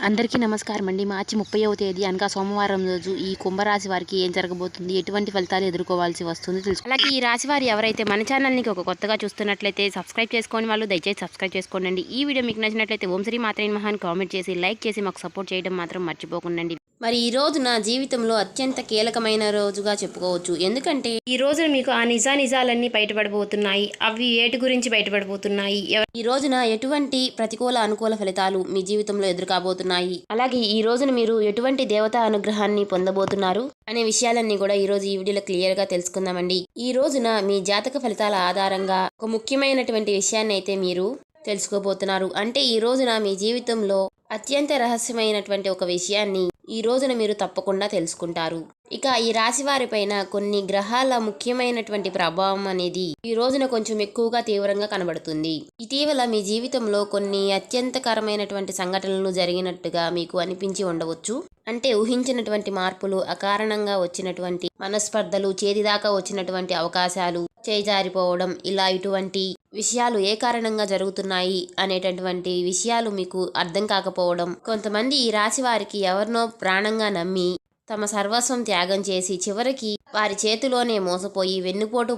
అందరికీ నమస్కారం అండి. మార్చి 30వ తేదీ అనగా సోమవారం రోజు ఈ కుంభరాశి వారికి ఏం జరగబోతుంది, ఎటువంటి ఫలితాలు ఎదుర్కోవాల్సి వస్తుంది తెలుసు. అలాగే ఈ రాశి వారు ఎవరైతే మన ఛానల్ని ఒక కొత్తగా చూస్తున్నట్లయితే సబ్స్క్రైబ్ చేసుకోని వాళ్ళు దయచేసి సబ్స్క్రైబ్ చేసుకోండి. ఈ వీడియో మీకు నచ్చినట్లయితే ఓం శ్రీ మాత్రే నమః అని కామెంట్ చేసి లైక్ చేసి మాకు సపోర్ట్ చేయడం మాత్రం మర్చిపోకండి. మరి ఈ రోజు నా జీవితంలో అత్యంత కీలకమైన రోజుగా చెప్పుకోవచ్చు. ఎందుకంటే ఈ రోజున మీకు ఆ నిజాలన్నీ బయటపడబోతున్నాయి. అవి ఏటి గురించి బయటపడబోతున్నాయి, ఈ రోజున ఎటువంటి ప్రతికూల అనుకూల ఫలితాలు మీ జీవితంలో ఎదురుకాబోతున్నాయి, అలాగే ఈ రోజున మీరు ఎటువంటి దేవతా అనుగ్రహాన్ని పొందబోతున్నారు అనే విషయాలన్నీ కూడా ఈ రోజు ఈ వీడియోలో క్లియర్ గా తెలుసుకుందామండి. ఈ రోజున మీ జాతక ఫలితాల ఆధారంగా ఒక ముఖ్యమైనటువంటి విషయాన్ని అయితే మీరు తెలుసుకోబోతున్నారు. అంటే ఈ రోజున మీ జీవితంలో అత్యంత రహస్యమైనటువంటి ఒక విషయాన్ని ఈ రోజున మీరు తప్పకుండా తెలుసుకుంటారు. ఇక ఈ రాశి వారి పైన కొన్ని గ్రహాల ముఖ్యమైనటువంటి ప్రభావం అనేది ఈ రోజున కొంచెం ఎక్కువగా తీవ్రంగా కనబడుతుంది. ఇటీవల మీ జీవితంలో కొన్ని అత్యంతకరమైనటువంటి సంఘటనలు జరిగినట్టుగా మీకు అనిపించి ఉండవచ్చు. అంటే ఊహించినటువంటి మార్పులు, అకారణంగా వచ్చినటువంటి మనస్పర్ధలు, చేతిదాకా వచ్చినటువంటి అవకాశాలు చేజారిపోవడం, ఇలా ఇటువంటి విషయాలు ఏ కారణంగా జరుగుతున్నాయి అనేటటువంటి విషయాలు మీకు అర్థం కాకపోవడం, కొంతమంది ఈ రాశి వారికి ఎవరినో ప్రాణంగా నమ్మి తమ సర్వస్వం త్యాగం చేసి చివరికి వారి చేతిలోనే మోసపోయి వెన్నుపోటు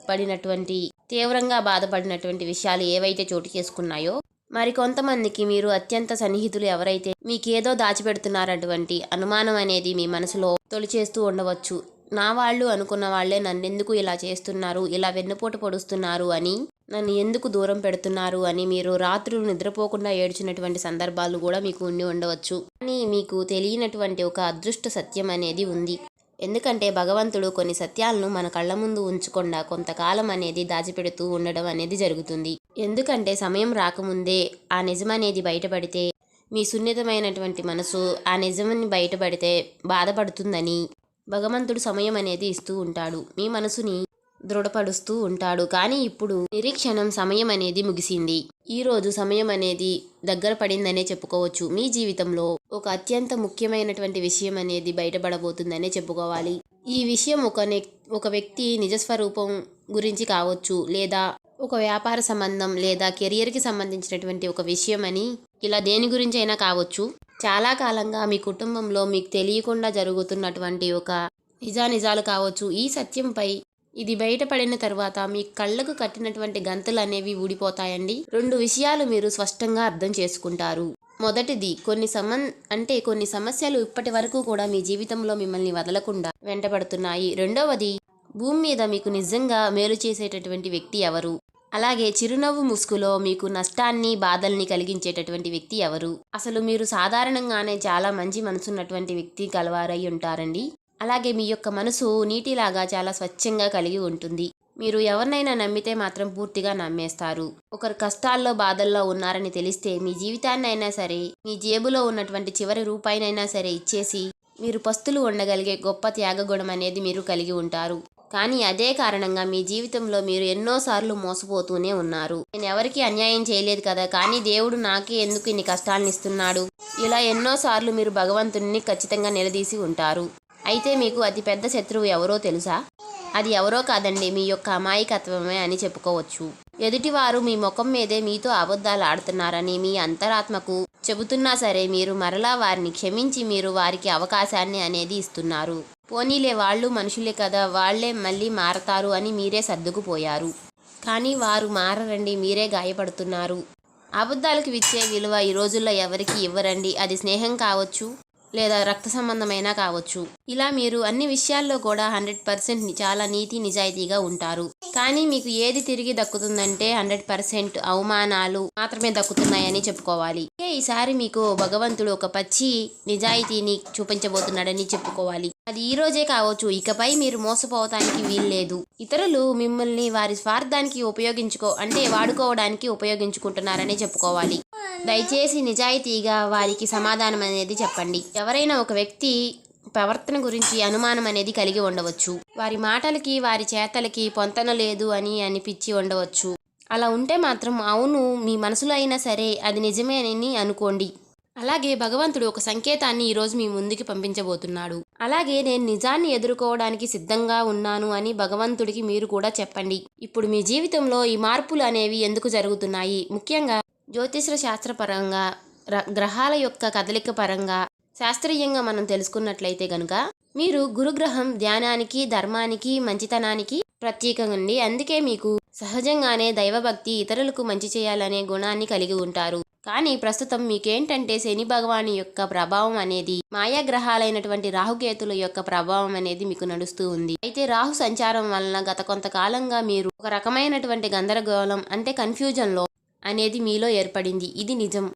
పడినటువంటి తీవ్రంగా బాధపడినటువంటి విషయాలు ఏవైతే చోటు చేసుకున్నాయో, మరి కొంతమందికి మీరు అత్యంత సన్నిహితులు ఎవరైతే మీకేదో దాచిపెడుతున్నారటువంటి అనుమానం అనేది మీ మనసులో తొలిచేస్తూ ఉండవచ్చు. నా వాళ్ళు అనుకున్న వాళ్లే నన్నెందుకు ఇలా చేస్తున్నారు, ఇలా వెన్నుపోటు పొడుస్తున్నారు అని, నన్ను ఎందుకు దూరం పెడుతున్నారు అని మీరు రాత్రులు నిద్రపోకుండా ఏడ్చినటువంటి సందర్భాలు కూడా మీకు ఉండి ఉండవచ్చు. కానీ మీకు తెలియనటువంటి ఒక అదృష్ట సత్యం అనేది ఉంది. ఎందుకంటే భగవంతుడు కొన్ని సత్యాలను మన కళ్ళ ముందు ఉంచకుండా కొంతకాలం అనేది దాచిపెడుతూ ఉండడం అనేది జరుగుతుంది. ఎందుకంటే సమయం రాకముందే ఆ నిజం అనేది బయటపడితే మీ సున్నితమైనటువంటి మనసు ఆ నిజాన్ని బయటపడితే బాధపడుతుందని భగవంతుడు సమయం అనేది ఇస్తూ ఉంటాడు. మీ మనసుని దృఢపడుస్తూ ఉంటాడు. కానీ ఇప్పుడు నిరీక్షణం సమయం అనేది ముగిసింది. ఈ రోజు సమయం అనేది దగ్గర పడిందనే చెప్పుకోవచ్చు. మీ జీవితంలో ఒక అత్యంత ముఖ్యమైనటువంటి విషయం అనేది బయటపడబోతుందనే చెప్పుకోవాలి. ఈ విషయం ఒక వ్యక్తి నిజస్వరూపం గురించి కావచ్చు, లేదా ఒక వ్యాపార సంబంధం, లేదా కెరియర్కి సంబంధించినటువంటి ఒక విషయం అని, ఇలా దేని గురించి అయినా కావచ్చు. చాలా కాలంగా మీ కుటుంబంలో మీకు తెలియకుండా జరుగుతున్నటువంటి ఒక నిజాలు కావచ్చు. ఈ సత్యంపై ఇది బయటపడిన తర్వాత మీ కళ్ళకు కట్టినటువంటి గంతలు అనేవి ఊడిపోతాయండి. 2 విషయాలు మీరు స్పష్టంగా అర్థం చేసుకుంటారు. మొదటిది, కొన్ని సమస్యలు ఇప్పటి వరకు కూడా మీ జీవితంలో మిమ్మల్ని వదలకుండా వెంటపడుతున్నాయి. రెండవది, భూమి మీద మీకు నిజంగా మేలు చేసేటటువంటి వ్యక్తి ఎవరు, అలాగే చిరునవ్వు ముసుగులో మీకు నష్టాన్ని, బాధల్ని కలిగించేటటువంటి వ్యక్తి ఎవరు. అసలు మీరు సాధారణంగానే చాలా మంచి మనసున్నటువంటి వ్యక్తి కలవారై ఉంటారండి. అలాగే మీ యొక్క మనసు నీటిలాగా చాలా స్వచ్ఛంగా కలిగి ఉంటుంది. మీరు ఎవరినైనా నమ్మితే మాత్రం పూర్తిగా నమ్మేస్తారు. ఒకరు కష్టాల్లో, బాధల్లో ఉన్నారని తెలిస్తే మీ జీవితాన్ని అయినా సరే, మీ జేబులో ఉన్నటువంటి చివరి రూపాయినైనా సరే ఇచ్చేసి మీరు పస్తులు ఉండగలిగే గొప్ప త్యాగగుణం అనేది మీరు కలిగి ఉంటారు. కానీ అదే కారణంగా మీ జీవితంలో మీరు ఎన్నోసార్లు మోసపోతూనే ఉన్నారు. నేను ఎవరికి అన్యాయం చేయలేదు కదా, కానీ దేవుడు నాకే ఎందుకు ఇన్ని కష్టాలను ఇస్తున్నాడు, ఇలా ఎన్నోసార్లు మీరు భగవంతుడిని ఖచ్చితంగా నిలదీసి ఉంటారు. అయితే మీకు అతి పెద్ద శత్రువు ఎవరో తెలుసా? అది ఎవరో కాదండి, మీ యొక్క అమాయకత్వమే అని చెప్పుకోవచ్చు. ఎదుటివారు మీ ముఖం మీదే మీతో అబద్ధాలు ఆడుతున్నారని మీ అంతరాత్మకు చెబుతున్నా సరే, మీరు మరలా వారిని క్షమించి మీరు వారికి అవకాశాన్ని అనేది ఇస్తున్నారు. పోనీలే, వాళ్ళు మనుషులే కదా, వాళ్లే మళ్ళీ మారతారు అని మీరే సర్దుకుపోయారు. కానీ వారు మారరండి, మీరే గాయపడుతున్నారు. అబద్ధాలకు ఇచ్చే విలువ ఈ రోజుల్లో ఎవరికి ఇవ్వరండి. అది స్నేహం కావచ్చు, లేదా రక్త సంబంధమైనా కావచ్చు. ఇలా మీరు అన్ని విషయాల్లో కూడా 100% చాలా నీతి నిజాయితీగా ఉంటారు. కానీ మీకు ఏది తిరిగి దక్కుతుందంటే 100% అవమానాలు మాత్రమే దక్కుతున్నాయని చెప్పుకోవాలి. ఈసారి మీకు భగవంతుడు ఒక పచ్చి నిజాయితీని చూపించబోతున్నాడని చెప్పుకోవాలి. అది ఈ రోజే కావచ్చు. ఇకపై మీరు మోసపోవటానికి వీల్లేదు. ఇతరులు మిమ్మల్ని వారి స్వార్థానికి వాడుకోవడానికి ఉపయోగించుకుంటున్నారని చెప్పుకోవాలి. దయచేసి నిజాయితీగా వారికి సమాధానం అనేది చెప్పండి. ఎవరైనా ఒక వ్యక్తి ప్రవర్తన గురించి అనుమానం అనేది కలిగి ఉండవచ్చు. వారి మాటలకి, వారి చేతలకి పొంతన లేదు అని అనిపించి ఉండవచ్చు. అలా ఉంటే మాత్రం అవును, మీ మనసులో అయినా సరే అది నిజమే అని అనుకోండి. అలాగే భగవంతుడు ఒక సంకేతాన్ని ఈరోజు మీ ముందుకి పంపించబోతున్నాడు. అలాగే నేను నిజాన్ని ఎదుర్కోవడానికి సిద్ధంగా ఉన్నాను అని భగవంతుడికి మీరు కూడా చెప్పండి. ఇప్పుడు మీ జీవితంలో ఈ మార్పులు అనేవి ఎందుకు జరుగుతున్నాయి, ముఖ్యంగా జ్యోతిష శాస్త్రపరంగా గ్రహాల యొక్క కదలిక పరంగా శాస్త్రీయంగా మనం తెలుసుకున్నట్లయితే గనుక మీరు గురుగ్రహం ధ్యానానికి, ధర్మానికి, మంచితనానికి ప్రత్యేకంగా అందుకే మీకు సహజంగానే దైవభక్తి, ఇతరులకు మంచి చేయాలనే గుణాన్ని కలిగి ఉంటారు. కానీ ప్రస్తుతం మీకేంటంటే శని భగవాని యొక్క ప్రభావం అనేది, మాయాగ్రహాలైనటువంటి రాహుకేతుల యొక్క ప్రభావం అనేది మీకు నడుస్తూ ఉంది. అయితే రాహు సంచారం వలన గత కొంతకాలంగా మీరు ఒక రకమైనటువంటి గందరగోళం అంటే కన్ఫ్యూజన్లో అనేది మీలో ఏర్పడింది. ఇది నిజం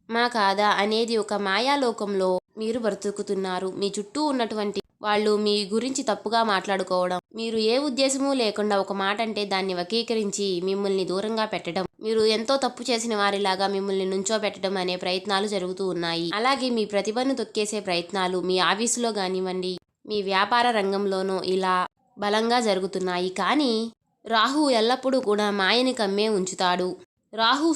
మా కాదా అనేది ఒక మాయాలోకంలో మీరు బ్రతుకుతున్నారు. మీ చుట్టూ ఉన్నటువంటి వాళ్ళు మీ గురించి తప్పుగా మాట్లాడుకోవడం, మీరు ఏ ఉద్దేశమూ లేకుండా ఒక మాట అంటే దాన్ని వక్రీకరించి మిమ్మల్ని దూరంగా పెట్టడం, మీరు ఎంతో తప్పు చేసిన వారిలాగా మిమ్మల్ని నుంచోబెట్టడం అనే ప్రయత్నాలు జరుగుతూ ఉన్నాయి. అలాగే మీ ప్రతిభను తొక్కేసే ప్రయత్నాలు మీ ఆఫీసులో కానివ్వండి, మీ వ్యాపార రంగంలోనూ ఇలా బలంగా జరుగుతున్నాయి. కానీ రాహు ఎల్లప్పుడూ కూడా మాయని కమ్మే ఉంచుతాడు. రాహు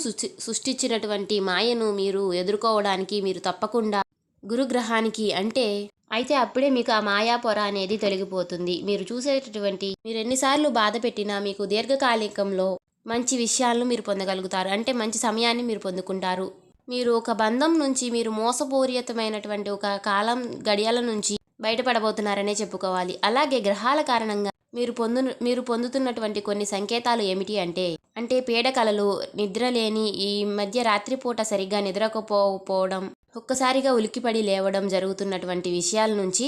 సృష్టించినటువంటి మాయను మీరు ఎదుర్కోవడానికి మీరు తప్పకుండా గురుగ్రహానికి అయితే అప్పుడే మీకు ఆ మాయా పొర అనేది తొలగిపోతుంది. మీరు చూసేటటువంటి మీరు ఎన్నిసార్లు బాధ పెట్టినా మీకు దీర్ఘకాలికంలో మంచి విషయాలను మీరు పొందగలుగుతారు. అంటే మంచి సమయాన్ని మీరు పొందుకుంటారు. మీరు ఒక బంధం నుంచి మీరు మోసపూరితమైనటువంటి ఒక కాలం గడియాల నుంచి బయటపడబోతున్నారనే చెప్పుకోవాలి. అలాగే గ్రహాల కారణంగా మీరు పొందుతున్నటువంటి కొన్ని సంకేతాలు ఏమిటి అంటే పీడకలలు, నిద్రలేని, ఈ మధ్య రాత్రిపూట సరిగ్గా నిద్రకపోవడం, ఒక్కసారిగా ఉలిక్కిపడి లేవడం జరుగుతున్నటువంటి విషయాల నుంచి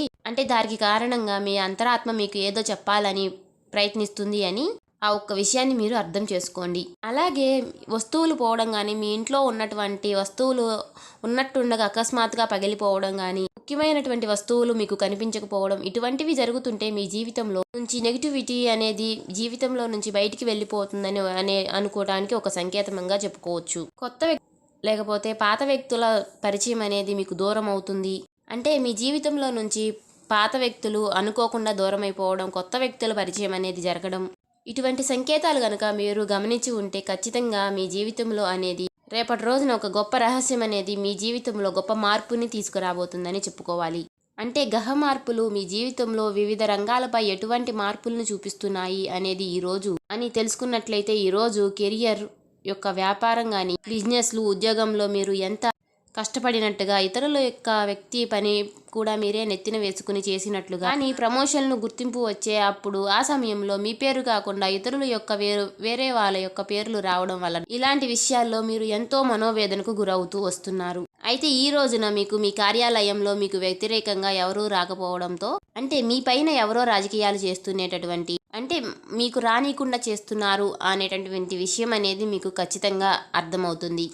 దానికి కారణంగా మీ అంతరాత్మ మీకు ఏదో చెప్పాలని ప్రయత్నిస్తుంది అని ఆ ఒక్క విషయాన్ని మీరు అర్థం చేసుకోండి. అలాగే వస్తువులు పోవడం కానీ, మీ ఇంట్లో ఉన్నటువంటి వస్తువులు ఉన్నట్టుండగా అకస్మాత్తుగా పగిలిపోవడం కానీ, ముఖ్యమైనటువంటి వస్తువులు మీకు కనిపించకపోవడం, ఇటువంటివి జరుగుతుంటే మీ జీవితంలో నుంచి నెగిటివిటీ అనేది జీవితంలో నుంచి బయటికి వెళ్ళిపోతుందని అనుకోవడానికి ఒక సంకేతంగా చెప్పుకోవచ్చు. కొత్త లేకపోతే పాత వ్యక్తుల పరిచయం అనేది మీకు దూరం అవుతుంది. మీ జీవితంలో నుంచి పాత వ్యక్తులు అనుకోకుండా దూరం అయిపోవడం, కొత్త వ్యక్తుల పరిచయం అనేది జరగడం, ఇటువంటి సంకేతాలు కనుక మీరు గమనించి ఉంటే ఖచ్చితంగా మీ జీవితంలో అనేది రేపటి రోజున ఒక గొప్ప రహస్యం అనేది మీ జీవితంలో గొప్ప మార్పుని తీసుకురాబోతుందని చెప్పుకోవాలి. గ్రహ మార్పులు మీ జీవితంలో వివిధ రంగాలపై ఎటువంటి మార్పులను చూపిస్తున్నాయి అనేది ఈరోజు తెలుసుకున్నట్లయితే ఈరోజు కెరియర్ యొక్క వ్యాపారం కానీ, బిజినెస్లు, ఉద్యోగంలో మీరు ఎంత కష్టపడినట్టుగా, ఇతరుల యొక్క వ్యక్తి పని కూడా మీరే నెత్తిన వేసుకుని చేసినట్లుగా, కానీ ప్రమోషన్లు గుర్తింపు వచ్చే అప్పుడు ఆ సమయంలో మీ పేరు కాకుండా ఇతరుల యొక్క వేరే వాళ్ళ యొక్క పేర్లు రావడం వల్ల ఇలాంటి విషయాల్లో మీరు ఎంతో మనోవేదనకు గురవుతూ వస్తున్నారు. అయితే ఈ రోజున మీకు మీ కార్యాలయంలో మీకు వ్యతిరేకంగా ఎవరూ రాకపోవడంతో మీ పైన ఎవరో రాజకీయాలు చేస్తునేటటువంటి మీకు రానికుండా చేస్తున్నారు అనేటటువంటి విషయం అనేది మీకు ఖచ్చితంగా అర్థమవుతుంది.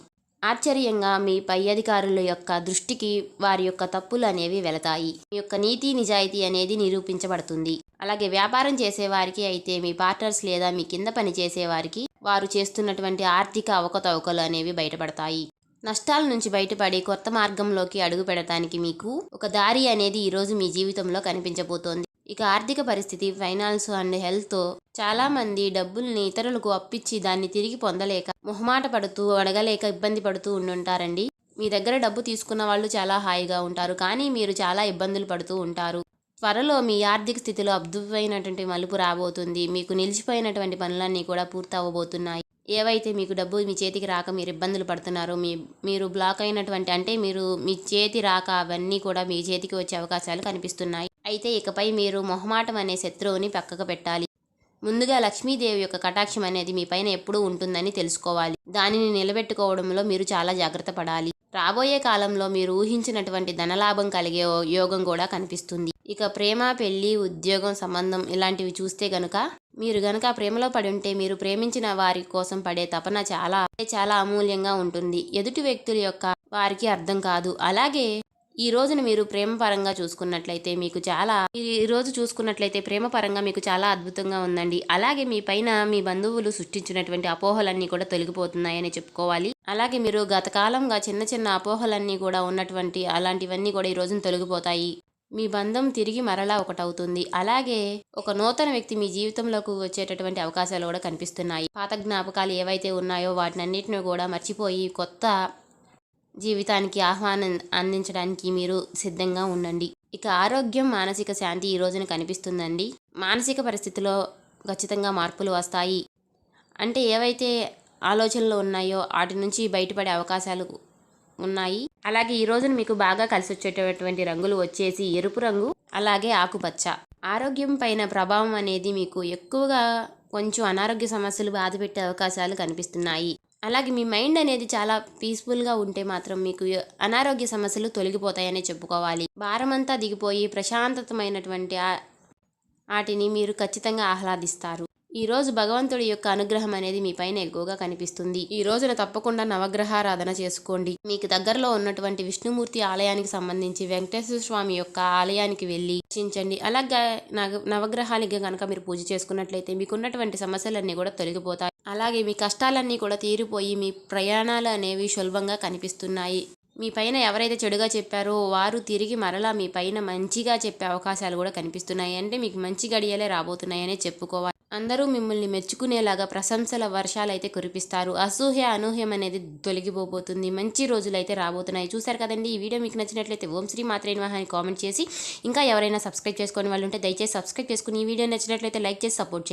ఆశ్చర్యంగా మీ పై అధికారుల యొక్క దృష్టికి వారి యొక్క తప్పులు అనేవి వెళతాయి. మీ యొక్క నీతి నిజాయితీ అనేది నిరూపించబడుతుంది. అలాగే వ్యాపారం చేసేవారికి అయితే మీ పార్ట్నర్స్ లేదా మీ కింద పని చేసేవారికి వారు చేస్తున్నటువంటి ఆర్థిక అవకతవకలు అనేవి బయటపడతాయి. నష్టాల నుంచి బయటపడి కొత్త మార్గంలోకి అడుగు పెడటానికి మీకు ఒక దారి అనేది ఈరోజు మీ జీవితంలో కనిపించబోతోంది. ఇక ఆర్థిక పరిస్థితి, ఫైనాన్స్ అండ్ హెల్త్, చాలా మంది డబ్బుల్ని ఇతరులకు అప్పిచ్చి దాన్ని తిరిగి పొందలేక, మొహమాట పడుతూ, అడగలేక ఇబ్బంది పడుతూ ఉండుంటారండి. మీ దగ్గర డబ్బు తీసుకున్న వాళ్ళు చాలా హాయిగా ఉంటారు, కానీ మీరు చాలా ఇబ్బందులు పడుతూ ఉంటారు. త్వరలో మీ ఆర్థిక స్థితిలో అద్భుతమైనటువంటి మలుపు రాబోతుంది. మీకు నిలిచిపోయినటువంటి పనులన్నీ కూడా పూర్తవబోతున్నాయి. ఏవైతే మీకు డబ్బు మీ చేతికి రాక మీరు ఇబ్బందులు పడుతున్నారో, మీరు బ్లాక్ అయినటువంటి మీ చేతి రాక అవన్నీ కూడా మీ చేతికి వచ్చే అవకాశాలు కనిపిస్తున్నాయి. అయితే ఇకపై మీరు మొహమాటం అనే శత్రువుని పక్కకు పెట్టాలి. ముందుగా లక్ష్మీదేవి యొక్క కటాక్షం అనేది మీ పైన ఎప్పుడూ ఉంటుందని తెలుసుకోవాలి. దానిని నిలబెట్టుకోవడంలో మీరు చాలా జాగ్రత్త పడాలి. రాబోయే కాలంలో మీరు ఊహించినటువంటి ధనలాభం కలిగే యోగం కూడా కనిపిస్తుంది. ఇక ప్రేమ, పెళ్లి, ఉద్యోగం, సంబంధం ఇలాంటివి చూస్తే గనుక మీరు గనక ప్రేమలో పడి ఉంటే మీరు ప్రేమించిన వారి కోసం పడే తపన చాలా అమూల్యంగా ఉంటుంది. ఎదుటి వ్యక్తుల యొక్క వారికి అర్థం కాదు. అలాగే ఈ రోజున మీరు ప్రేమ పరంగా చూసుకున్నట్లయితే ప్రేమ పరంగా మీకు చాలా అద్భుతంగా ఉందండి. అలాగే మీ పైన మీ బంధువులు సృష్టించినటువంటి అపోహలన్నీ కూడా తొలగిపోతున్నాయని చెప్పుకోవాలి. అలాగే మీరు గత కాలంగా చిన్న చిన్న అపోహలన్నీ కూడా ఉన్నటువంటి అలాంటివన్నీ కూడా ఈ రోజున తొలగిపోతాయి. మీ బంధం తిరిగి మరలా ఒకటవుతుంది. అలాగే ఒక నూతన వ్యక్తి మీ జీవితంలోకి వచ్చేటటువంటి అవకాశాలు కూడా కనిపిస్తున్నాయి. పాత జ్ఞాపకాలు ఏవైతే ఉన్నాయో వాటినన్నిటిని కూడా మర్చిపోయి కొత్త జీవితానికి ఆహ్వానం అందించడానికి మీరు సిద్ధంగా ఉండండి. ఇక ఆరోగ్యం, మానసిక శాంతి ఈ రోజున కనిపిస్తుందండి. మానసిక పరిస్థితిలో ఖచ్చితంగా మార్పులు వస్తాయి. ఏవైతే ఆలోచనలు ఉన్నాయో వాటి నుంచి బయటపడే అవకాశాలు ఉన్నాయి. అలాగే ఈ రోజున మీకు బాగా కలిసి వచ్చేటటువంటి రంగులు వచ్చేసి ఎరుపు రంగు, అలాగే ఆకుపచ్చ. ఆరోగ్యం పైన ప్రభావం అనేది మీకు ఎక్కువగా కొంచెం అనారోగ్య సమస్యలు బాధపెట్టే అవకాశాలు కనిపిస్తున్నాయి. అలాగే మీ మైండ్ అనేది చాలా పీస్ఫుల్గా ఉంటే మాత్రం మీకు అనారోగ్య సమస్యలు తొలగిపోతాయనే చెప్పుకోవాలి. భారమంతా దిగిపోయి ప్రశాంతతమైనటువంటి వాటిని మీరు ఖచ్చితంగా ఆహ్లాదిస్తారు. ఈ రోజు భగవంతుడి యొక్క అనుగ్రహం అనేది మీ పైన ఎక్కువగా కనిపిస్తుంది. ఈ రోజున తప్పకుండా నవగ్రహారాధన చేసుకోండి. మీకు దగ్గరలో ఉన్నటువంటి విష్ణుమూర్తి ఆలయానికి సంబంధించి వెంకటేశ్వర స్వామి యొక్క ఆలయానికి వెళ్ళి దర్శించండి. అలాగే నవగ్రహాలకి కనుక మీరు పూజ చేసుకున్నట్లయితే మీకున్నటువంటి సమస్యలన్నీ కూడా తొలగిపోతాయి. అలాగే మీ కష్టాలన్నీ కూడా తీరిపోయి మీ ప్రయాణాలు అనేవి సులభంగా కనిపిస్తున్నాయి. మీ పైన ఎవరైతే చెడుగా చెప్పారో వారు తిరిగి మరలా మీ పైన మంచిగా చెప్పే అవకాశాలు కూడా కనిపిస్తున్నాయి. అంటే మీకు మంచి గడియలే రాబోతున్నాయనే చెప్పుకోవాలి. అందరూ మిమ్మల్ని మెచ్చుకునేలాగా ప్రశంసల వర్షాలు అయితే కురిపిస్తారు. అసూహ్య అనూహ్యం అనేది తొలగిపోబోతుంది. మంచి రోజులు అయితే రాబోతున్నాయి. చూశారు కదండి. ఈ వీడియో మీకు నచ్చినట్లయితే ఓం శ్రీ మాత్రే నమః అని కామెంట్ చేసి, ఇంకా ఎవరైనా సబ్స్క్రైబ్ చేసుకునే వాళ్ళు ఉంటే దయచేసి సబ్స్క్రైబ్ చేసుకుని, ఈ వీడియో నచ్చినట్లయితే లైక్ చేసి సపోర్ట్ చేయండి.